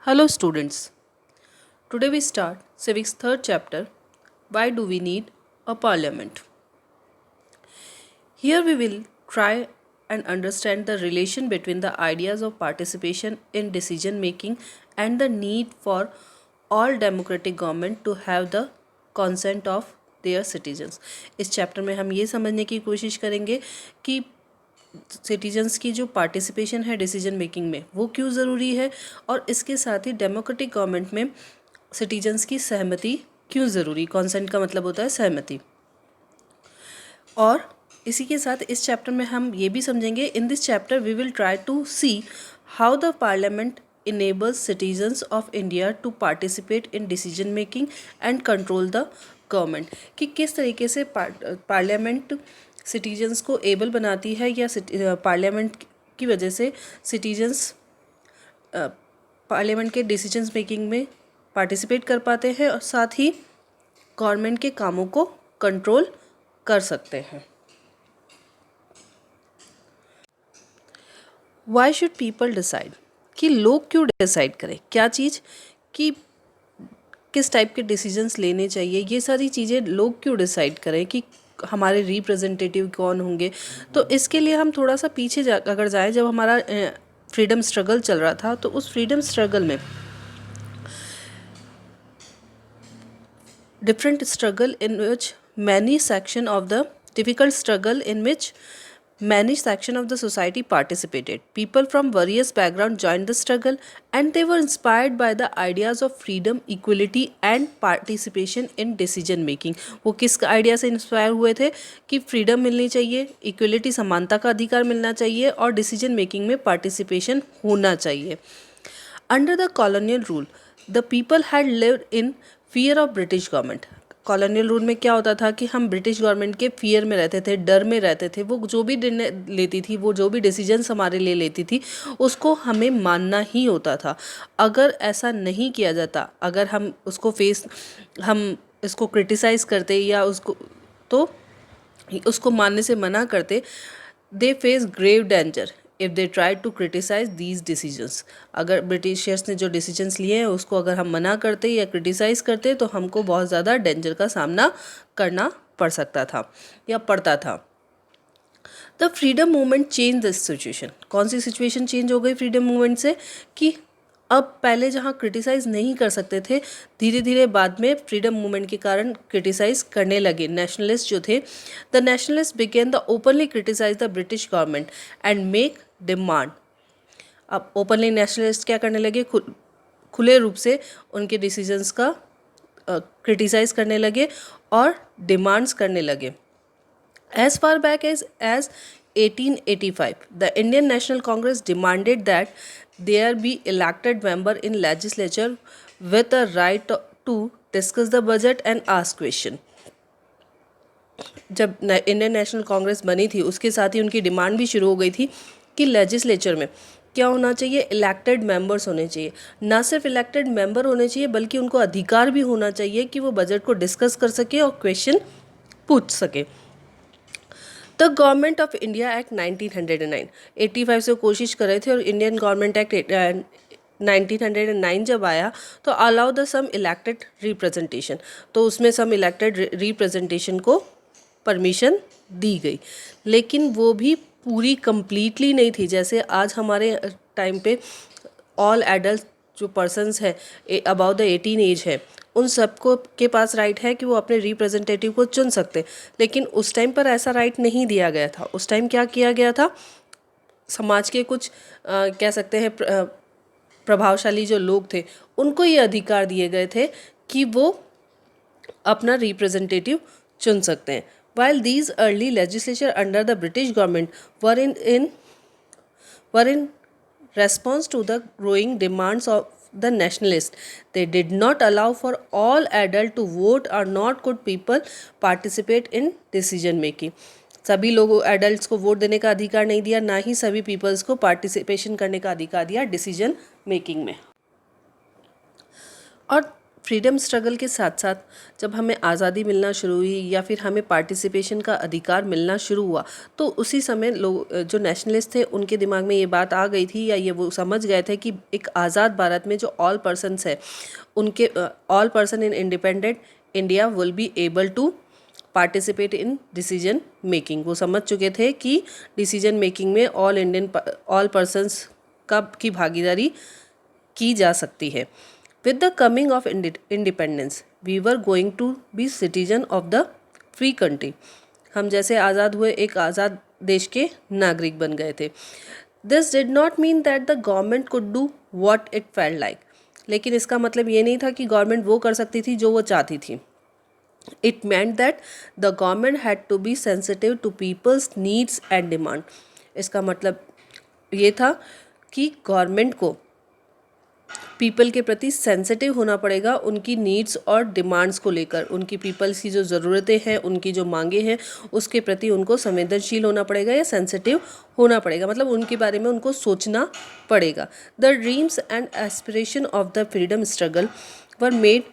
Hello students. Today we start civics third chapter. Why do we need a parliament? Here we will try and understand the relation between the ideas of participation in decision making and the need for all democratic government to have the consent of their citizens. इस chapter में हम ये समझने की कोशिश करेंगे कि citizens की जो पार्टिसिपेशन है डिसीजन मेकिंग में वो क्यों ज़रूरी है और इसके साथ ही डेमोक्रेटिक गवर्नमेंट में सिटीजन्स की सहमति क्यों ज़रूरी। कॉन्सेंट का मतलब होता है सहमति। और इसी के साथ इस चैप्टर में हम ये भी समझेंगे in this chapter we will try to see how the parliament enables citizens of India to participate in decision making and control the government कि किस तरीके से पार्लियामेंट सिटीजन्स को एबल बनाती है या पार्लियामेंट की वजह से सिटीजन्स पार्लियामेंट के डिसीजंस मेकिंग में पार्टिसिपेट कर पाते हैं और साथ ही गवर्नमेंट के कामों को कंट्रोल कर सकते हैं। वाई शुड पीपल डिसाइड कि लोग क्यों डिसाइड करें क्या चीज़ कि किस टाइप के डिसीजंस लेने चाहिए, ये सारी चीज़ें लोग क्यों डिसाइड करें कि हमारे रिप्रेजेंटेटिव कौन होंगे। तो इसके लिए हम थोड़ा सा पीछे अगर जाएं, जब हमारा फ्रीडम स्ट्रगल चल रहा था तो उस फ्रीडम स्ट्रगल में different struggle in which many section of the difficult struggle in which many section of the society participated. People from various backgrounds joined the struggle and they were inspired by the ideas of freedom, equality and participation in decision making. वो किस idea से inspire हुए थे कि freedom मिलनी चाहिए, equality समानता का अधिकार मिलना चाहिए और डिसीजन मेकिंग में पार्टिसिपेशन होना चाहिए। Under the colonial rule, the people had lived in fear of British government. Colonial rule में क्या होता था कि हम ब्रिटिश गवर्नमेंट के फियर में रहते थे, डर में रहते थे। वो जो भी निर्णय लेती थी, वो जो भी डिसीजंस हमारे लिए लेती थी, उसको हमें मानना ही होता था। अगर ऐसा नहीं किया जाता, अगर हम इसको क्रिटिसाइज़ करते या उसको मानने से मना करते, they face grave danger if they try to criticise these decisions. अगर ब्रिटिशर्स ने जो डिसीजंस लिए हैं उसको अगर हम मना करते या क्रिटिसाइज़ करते तो हमको बहुत ज़्यादा डेंजर का सामना करना पड़ सकता था या पड़ता था। The freedom movement change this situation. कौन सी सिचुएशन चेंज हो गई फ्रीडम मूवमेंट से कि अब पहले जहाँ क्रिटिसाइज़ नहीं कर सकते थे, धीरे धीरे बाद में फ्रीडम मूवमेंट के कारण क्रिटिसाइज़ करने लगे। नेशनलिस्ट जो थे, the nationalist began the openly criticise the British government and make demand. अब ओपनली नेशनलिस्ट क्या करने लगे, खुले रूप से उनके डिसीजंस का क्रिटिसाइज़ करने लगे और डिमांड्स करने लगे। As far back as 1885, the Indian National Congress demanded that there be elected member in legislature with a right to discuss the budget and ask question. जब इंडियन नेशनल कांग्रेस बनी थी उसके साथ ही उनकी डिमांड भी शुरू हो गई थी कि लेजिस्लेचर में क्या होना चाहिए, इलेक्टेड मेंबर्स होने चाहिए। ना सिर्फ इलेक्टेड मेंबर होने चाहिए बल्कि उनको अधिकार भी होना चाहिए कि वो बजट को डिस्कस कर सके और क्वेश्चन पूछ सके। The government of India act 1909, 85 से कोशिश कर रहे थे और इंडियन गवर्नमेंट एक्ट 1909 जब आया तो allow the some elected representation, तो उसमें सम इलेक्टेड रिप्रेजेंटेशन को परमिशन दी गई, लेकिन वो भी पूरी कंप्लीटली नहीं थी। जैसे आज हमारे टाइम पे ऑल एडल्ट जो पर्सन्स है अबाउट द 18 एज है, उन सबको के पास राइट है कि वो अपने रिप्रेजेंटेटिव को चुन सकते, लेकिन उस टाइम पर ऐसा राइट नहीं दिया गया था। उस टाइम क्या किया गया था, समाज के कुछ कह सकते हैं प्रभावशाली जो लोग थे उनको ये अधिकार दिए गए थे कि वो अपना रिप्रेजेंटेटिव चुन सकते हैं। While these early legislature under the British government were in response to the growing demands of the nationalists, they did not allow for all adults to vote or not could people participate in decision making. सभी लोगों adults को vote देने का अधिकार नहीं दिया, ना ही सभी पीपल्स को पार्टिसिपेशन करने का अधिकार दिया डिसीजन मेकिंग में। और फ्रीडम स्ट्रगल के साथ साथ जब हमें आज़ादी मिलना शुरू हुई या फिर हमें पार्टिसिपेशन का अधिकार मिलना शुरू हुआ, तो उसी समय लोग जो नेशनलिस्ट थे उनके दिमाग में ये बात आ गई थी, या ये वो समझ गए थे कि एक आज़ाद भारत में जो ऑल पर्सन्स है, उनके all person in independent India will be able to participate in decision making. वो समझ चुके थे कि डिसीजन मेकिंग में ऑल पर्सन्स की भागीदारी की जा सकती है। With the coming of independence, we were going to be citizen of the free country. हम जैसे आज़ाद हुए एक आज़ाद देश के नागरिक बन गए थे। This did not mean that the government could do what it felt like. लेकिन इसका मतलब ये नहीं था कि गवर्नमेंट वो कर सकती थी जो वो चाहती थी। It meant that the government had to be sensitive to people's needs and demand. इसका मतलब ये था कि गवर्नमेंट को पीपल के प्रति सेंसिटिव होना पड़ेगा, उनकी नीड्स और डिमांड्स को लेकर, उनकी पीपल्स की जो ज़रूरतें हैं, उनकी जो मांगे हैं, उसके प्रति उनको संवेदनशील होना पड़ेगा या सेंसिटिव होना पड़ेगा, मतलब उनके बारे में उनको सोचना पड़ेगा। The dreams and aspiration of the freedom struggle were made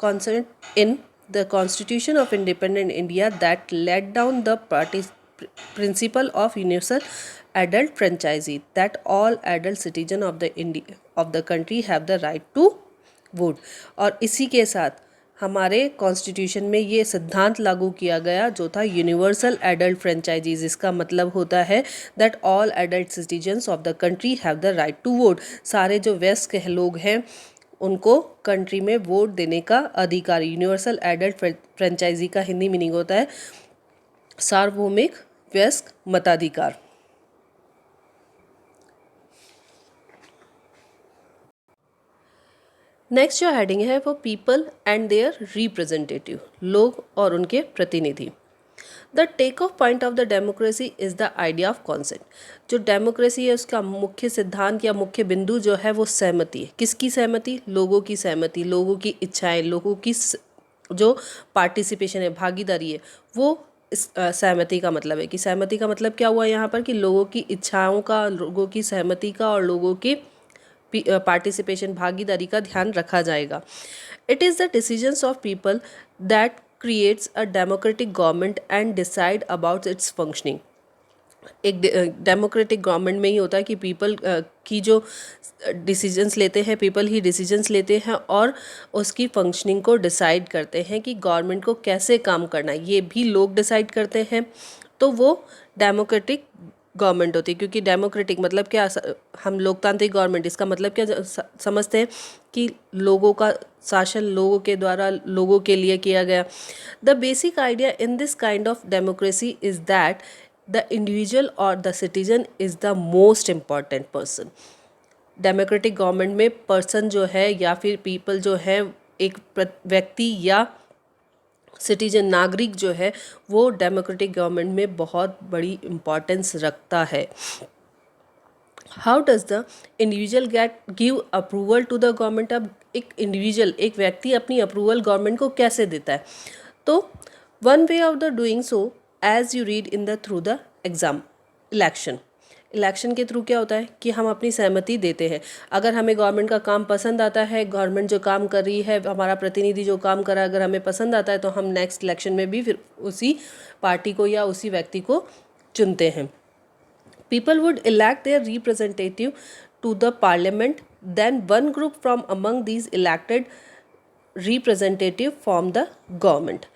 consent in the constitution of independent India that let down the principle of universal adult franchisee, that all adult citizen of the country have the right to vote। और इसी के साथ हमारे constitution में ये सिद्धांत लागू किया गया जो था यूनिवर्सल एडल्ट फ्रेंचाइजीज। इसका मतलब होता है that all adult citizens of the country have the right to vote. सारे जो वयस्क लोग हैं उनको कंट्री में वोट देने का अधिकार। यूनिवर्सल एडल्ट फ्रेंचाइजी का हिंदी मीनिंग होता है सार्वभौमिक वयस्क मताधिकार। नेक्स्ट जो हेडिंग है वो पीपल एंड देयर रिप्रेजेंटेटिव, लोग और उनके प्रतिनिधि। The take off point of the democracy is the idea of consent. जो डेमोक्रेसी है उसका मुख्य सिद्धांत या मुख्य बिंदु जो है वो सहमति है। किसकी सहमति? लोगों की सहमति, लोगों की इच्छाएं, लोगों की जो पार्टिसिपेशन है, भागीदारी है, वो इस सहमति का मतलब है। कि सहमति का मतलब क्या हुआ यहाँ पर कि लोगों की इच्छाओं का, लोगों की सहमति का और लोगों की पार्टिसिपेशन, भागीदारी का ध्यान रखा जाएगा। It is the decisions of people that creates a democratic government and decide about it's functioning. एक डेमोक्रेटिक गवर्नमेंट में ही होता है कि पीपल की जो डिसीजंस लेते हैं, पीपल ही डिसीजंस लेते हैं और उसकी फंक्शनिंग को डिसाइड करते हैं कि गवर्नमेंट को कैसे काम करना है, ये भी लोग डिसाइड करते हैं। तो वो डेमोक्रेटिक गवर्नमेंट होती है। क्योंकि डेमोक्रेटिक मतलब क्या, हम लोकतांत्रिक गवर्नमेंट, इसका मतलब क्या समझते हैं कि लोगों का शासन लोगों के द्वारा लोगों के लिए किया गया। The basic idea in this kind of democracy is that the individual or the citizen is the most important person. Democratic government में पर्सन जो है या फिर पीपल जो है, एक व्यक्ति या सिटीजन, नागरिक जो है, वो डेमोक्रेटिक गवर्नमेंट में बहुत बड़ी इम्पॉर्टेंस रखता है। How does the individual give approval to the government? अब एक इंडिविजुअल, एक व्यक्ति अपनी अप्रूवल गवर्नमेंट को कैसे देता है? तो one way of the doing so as you read in the through the exam election. Election के थ्रू क्या होता है कि हम अपनी सहमति देते हैं। अगर हमें गवर्नमेंट का काम पसंद आता है, गवर्नमेंट जो काम कर रही है, हमारा प्रतिनिधि जो काम कर रहा है, अगर हमें पसंद आता है तो हम नेक्स्ट इलेक्शन में भी फिर उसी पार्टी को या उसी व्यक्ति को चुनते हैं। People would elect their representative to the parliament, then one group from among these elected representative form the government.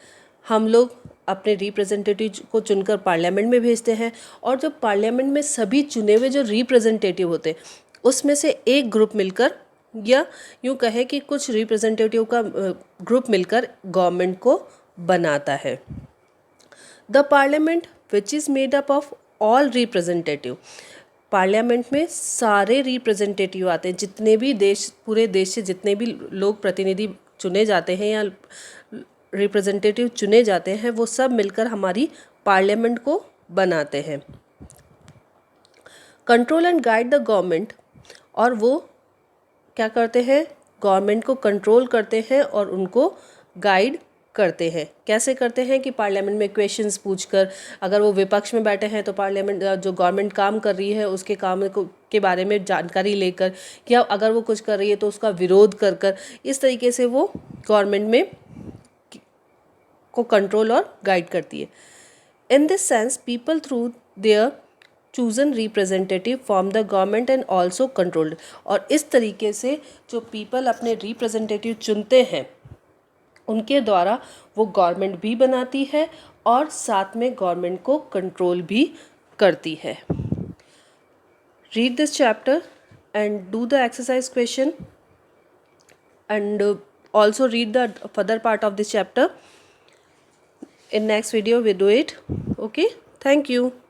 हम लोग अपने रिप्रेजेंटेटिव को चुनकर पार्लियामेंट में भेजते हैं और जो पार्लियामेंट में सभी चुने हुए जो रिप्रेजेंटेटिव होते हैं उसमें से एक ग्रुप मिलकर, या यूँ कहे कि कुछ रिप्रेजेंटेटिव का ग्रुप मिलकर गवर्नमेंट को बनाता है। The parliament which is made up of all representative. Parliament में सारे रिप्रेजेंटेटिव आते हैं, जितने भी पूरे देश से जितने भी लोग प्रतिनिधि चुने जाते हैं या रिप्रेजेंटेटिव चुने जाते हैं, वो सब मिलकर हमारी पार्लियामेंट को बनाते हैं। Control and guide the government, और वो क्या करते हैं? गवर्नमेंट को कंट्रोल करते हैं और उनको गाइड करते हैं। कैसे करते हैं कि पार्लियामेंट में क्वेश्चंस पूछकर, अगर वो विपक्ष में बैठे हैं तो पार्लियामेंट जो गवर्नमेंट काम कर रही है उसके काम के बारे में जानकारी लेकर, या अगर वो कुछ कर रही है तो उसका विरोध कर कर, इस तरीके से वो गवर्नमेंट में को कंट्रोल और गाइड करती है। In this sense people through their chosen representative form the government and also controlled. और इस तरीके से जो पीपल अपने रिप्रेजेंटेटिव चुनते हैं उनके द्वारा वो गवर्नमेंट भी बनाती है और साथ में गवर्नमेंट को कंट्रोल भी करती है। Read this chapter and do the exercise question and also read the further part of this chapter. In next video we do it. Okay, thank you.